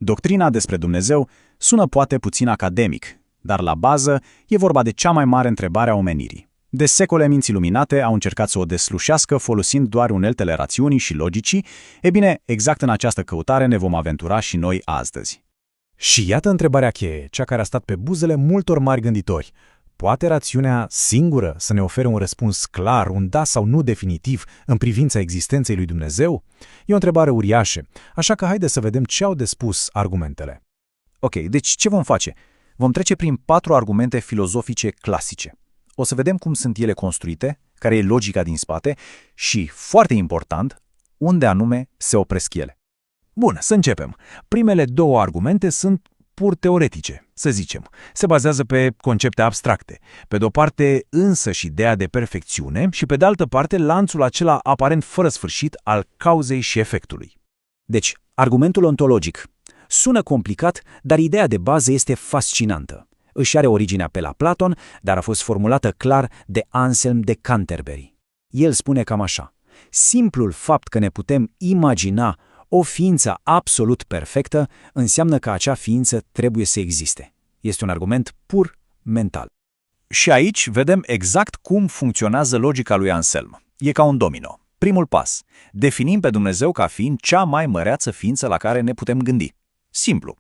Doctrina despre Dumnezeu sună poate puțin academic, dar la bază e vorba de cea mai mare întrebare a omenirii. De secole minți iluminate au încercat să o deslușească folosind doar uneltele rațiunii și logicii. E bine, exact în această căutare ne vom aventura și noi astăzi. Și iată întrebarea cheie, cea care a stat pe buzele multor mari gânditori. Poate rațiunea singură să ne ofere un răspuns clar, un da sau nu definitiv în privința existenței lui Dumnezeu? E o întrebare uriașă, așa că haide să vedem ce au de spus argumentele. Ok, deci ce vom face? Vom trece prin 4 argumente filozofice clasice. O să vedem cum sunt ele construite, care e logica din spate și, foarte important, unde anume se opresc ele. Bun, să începem. Primele 2 argumente sunt pur teoretice, să zicem. Se bazează pe concepte abstracte. Pe de-o parte, însăși ideea de perfecțiune și pe de altă parte lanțul acela aparent fără sfârșit al cauzei și efectului. Deci, argumentul ontologic. Sună complicat, dar ideea de bază este fascinantă. Își are originea pe la Platon, dar a fost formulată clar de Anselm de Canterbury. El spune cam așa: simplul fapt că ne putem imagina o ființă absolut perfectă înseamnă că acea ființă trebuie să existe. Este un argument pur mental. Și aici vedem exact cum funcționează logica lui Anselm. E ca un domino. Primul pas. Definim pe Dumnezeu ca fiind cea mai măreață ființă la care ne putem gândi. Simplu.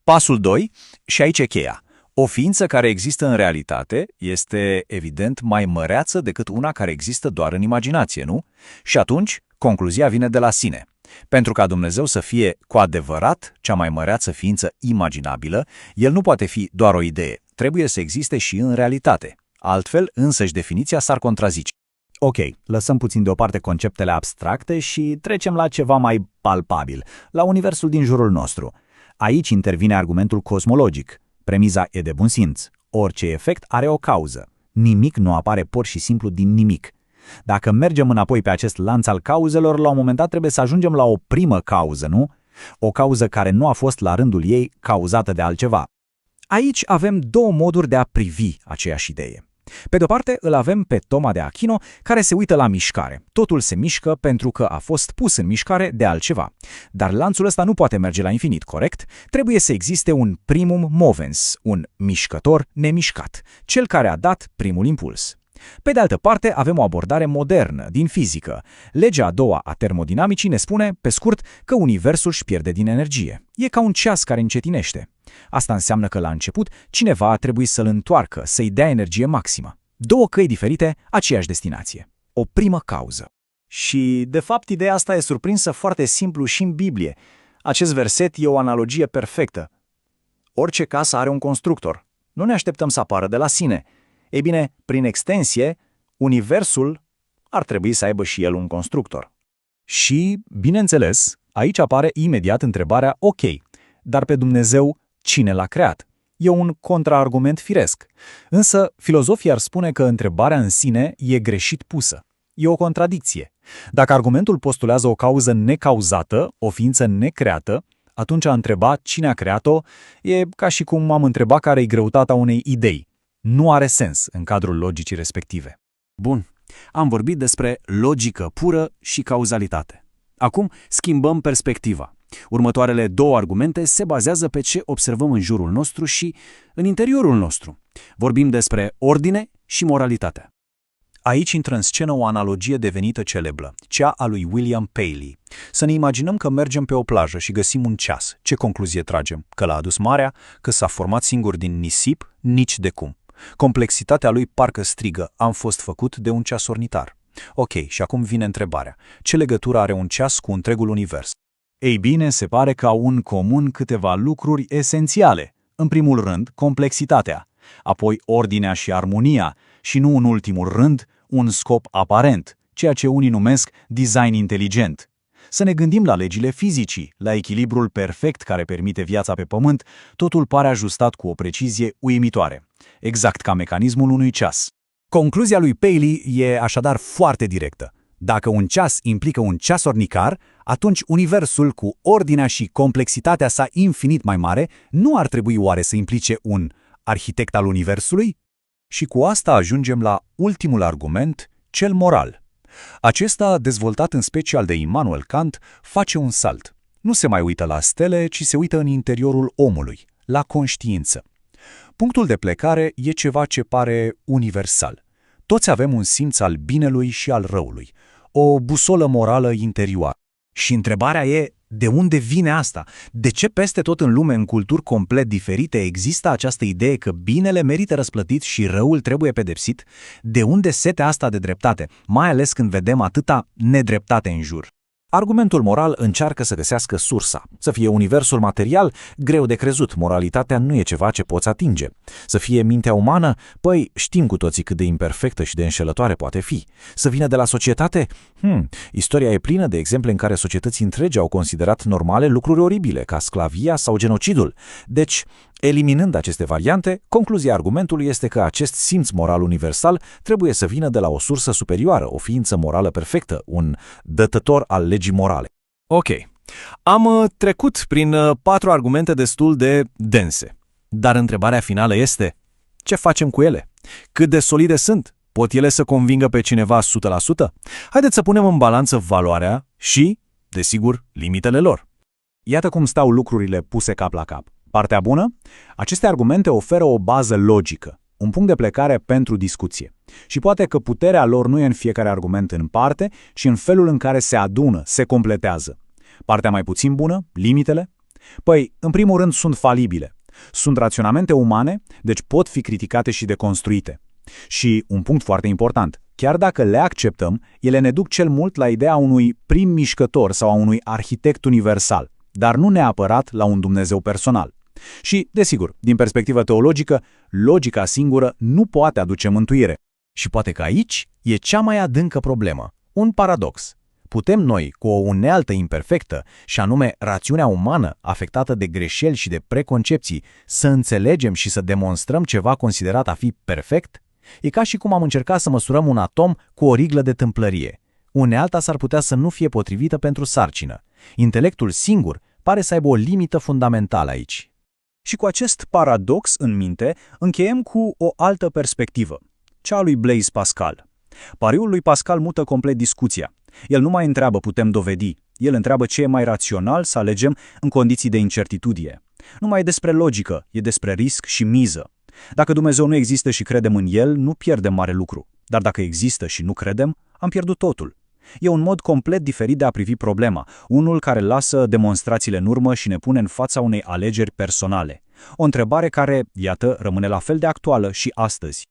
Pasul 2, și aici e cheia. O ființă care există în realitate este, evident, mai măreață decât una care există doar în imaginație, nu? Și atunci, concluzia vine de la sine. Pentru ca Dumnezeu să fie cu adevărat cea mai măreață ființă imaginabilă, El nu poate fi doar o idee, trebuie să existe și în realitate. Altfel, însăși definiția s-ar contrazice. Ok, lăsăm puțin deoparte conceptele abstracte și trecem la ceva mai palpabil, la universul din jurul nostru. Aici intervine argumentul cosmologic. Premiza e de bun simț. Orice efect are o cauză. Nimic nu apare pur și simplu din nimic. Dacă mergem înapoi pe acest lanț al cauzelor, la un moment dat trebuie să ajungem la o primă cauză, nu? O cauză care nu a fost la rândul ei cauzată de altceva. Aici avem 2 moduri de a privi aceeași idee. Pe de-o parte, îl avem pe Toma de Achino, care se uită la mișcare. Totul se mișcă pentru că a fost pus în mișcare de altceva. Dar lanțul ăsta nu poate merge la infinit, corect? Trebuie să existe un primum movens, un mișcător nemișcat, cel care a dat primul impuls. Pe de altă parte, avem o abordare modernă, din fizică. Legea a doua a termodinamicii ne spune, pe scurt, că universul își pierde din energie. E ca un ceas care încetinește. Asta înseamnă că la început cineva a trebuit să-l întoarcă, să-i dea energie maximă. 2 căi diferite, aceeași destinație. O primă cauză. Și, de fapt, ideea asta e surprinsă foarte simplu și în Biblie. Acest verset e o analogie perfectă. Orice casă are un constructor. Nu ne așteptăm să apară de la sine. Ei bine, prin extensie, universul ar trebui să aibă și el un constructor. Și, bineînțeles, aici apare imediat întrebarea, ok, dar pe Dumnezeu cine l-a creat? E un contraargument firesc. Însă, filozofii ar spune că întrebarea în sine e greșit pusă. E o contradicție. Dacă argumentul postulează o cauză necauzată, o ființă necreată, atunci a întreba cine a creat-o e ca și cum am întrebat care e greutatea unei idei. Nu are sens în cadrul logicii respective. Bun, am vorbit despre logică pură și cauzalitate. Acum schimbăm perspectiva. Următoarele 2 argumente se bazează pe ce observăm în jurul nostru și în interiorul nostru. Vorbim despre ordine și moralitate. Aici intră în scenă o analogie devenită celebră, cea a lui William Paley. Să ne imaginăm că mergem pe o plajă și găsim un ceas. Ce concluzie tragem? Că l-a adus marea? Că s-a format singur din nisip? Nici de cum. Complexitatea lui parcă strigă, am fost făcut de un ceasornitar. Ok, și acum vine întrebarea. Ce legătură are un ceas cu întregul univers? Ei bine, se pare că au în comun câteva lucruri esențiale. În primul rând, complexitatea, apoi ordinea și armonia și nu în ultimul rând, un scop aparent, ceea ce unii numesc design inteligent. Să ne gândim la legile fizicii, la echilibrul perfect care permite viața pe pământ, totul pare ajustat cu o precizie uimitoare, exact ca mecanismul unui ceas. Concluzia lui Paley e așadar foarte directă. Dacă un ceas implică un ceasornicar, atunci universul cu ordinea și complexitatea sa infinit mai mare nu ar trebui oare să implice un arhitect al universului? Și cu asta ajungem la ultimul argument, cel moral. Acesta, dezvoltat în special de Immanuel Kant, face un salt. Nu se mai uită la stele, ci se uită în interiorul omului, la conștiință. Punctul de plecare e ceva ce pare universal. Toți avem un simț al binelui și al răului, o busolă morală interioară. Și întrebarea e, de unde vine asta? De ce peste tot în lume, în culturi complet diferite, există această idee că binele merită răsplătit și răul trebuie pedepsit? De unde setea asta de dreptate, mai ales când vedem atâta nedreptate în jur? Argumentul moral încearcă să găsească sursa. Să fie universul material, greu de crezut, moralitatea nu e ceva ce poți atinge. Să fie mintea umană, păi știm cu toții cât de imperfectă și de înșelătoare poate fi. Să vină de la societate? Istoria e plină de exemple în care societăți întregi au considerat normale lucruri oribile, ca sclavia sau genocidul. Deci, eliminând aceste variante, concluzia argumentului este că acest simț moral universal trebuie să vină de la o sursă superioară, o ființă morală perfectă, un dătător al legii morale. Ok, am trecut prin 4 argumente destul de dense, dar întrebarea finală este, ce facem cu ele? Cât de solide sunt? Pot ele să convingă pe cineva 100%? Haideți să punem în balanță valoarea și, desigur, limitele lor. Iată cum stau lucrurile puse cap la cap. Partea bună? Aceste argumente oferă o bază logică, un punct de plecare pentru discuție. Și poate că puterea lor nu e în fiecare argument în parte, ci în felul în care se adună, se completează. Partea mai puțin bună? Limitele? Păi, în primul rând, sunt falibile. Sunt raționamente umane, deci pot fi criticate și deconstruite. Și, un punct foarte important, chiar dacă le acceptăm, ele ne duc cel mult la ideea unui prim mișcător sau a unui arhitect universal, dar nu neapărat la un Dumnezeu personal. Și, desigur, din perspectivă teologică, logica singură nu poate aduce mântuire. Și poate că aici e cea mai adâncă problemă, un paradox. Putem noi, cu o unealtă imperfectă, și anume rațiunea umană afectată de greșeli și de preconcepții, să înțelegem și să demonstrăm ceva considerat a fi perfect? E ca și cum am încercat să măsurăm un atom cu o riglă de tâmplărie. Unealta s-ar putea să nu fie potrivită pentru sarcină. Intelectul singur pare să aibă o limită fundamentală aici. Și cu acest paradox în minte, încheiem cu o altă perspectivă, cea a lui Blaise Pascal. Pariul lui Pascal mută complet discuția. El nu mai întreabă putem dovedi, el întreabă ce e mai rațional să alegem în condiții de incertitudine. Nu mai e despre logică, e despre risc și miză. Dacă Dumnezeu nu există și credem în El, nu pierdem mare lucru. Dar dacă există și nu credem, am pierdut totul. E un mod complet diferit de a privi problema, unul care lasă demonstrațiile în urmă și ne pune în fața unei alegeri personale. O întrebare care, iată, rămâne la fel de actuală și astăzi.